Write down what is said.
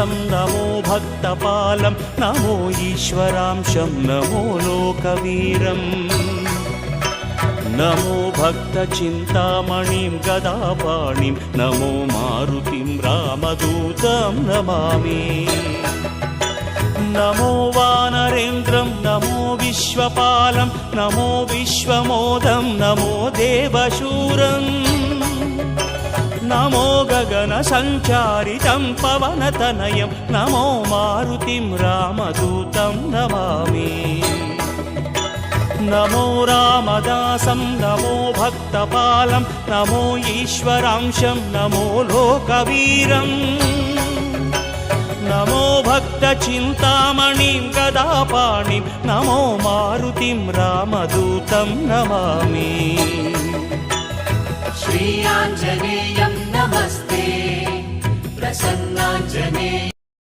नमो भक्तपालं नमो ईश्वरांशं नमो लोकवीरम् नमो भक्तचिन्तामणिं गदापाणिं नमो मारुतिं रामदूतं नमामि नमो वानरेन्द्रं नमो विश्वपालं नमो विश्वमोदं नमो देवशूरम् नमो गगनसञ्चारितं पवनतनयं नमो मारुतिं रामदूतं नमामि नमो रामदासं नमो भक्तपालं नमो ईश्वरांशं नमो लोकवीरम् नमो भक्तचिन्तामणिं गदापाणिं नमो मारुतिं रामदूतं नमामि श्री आञ्जनेयं नमस्ते प्रसन्नाञ्जनेय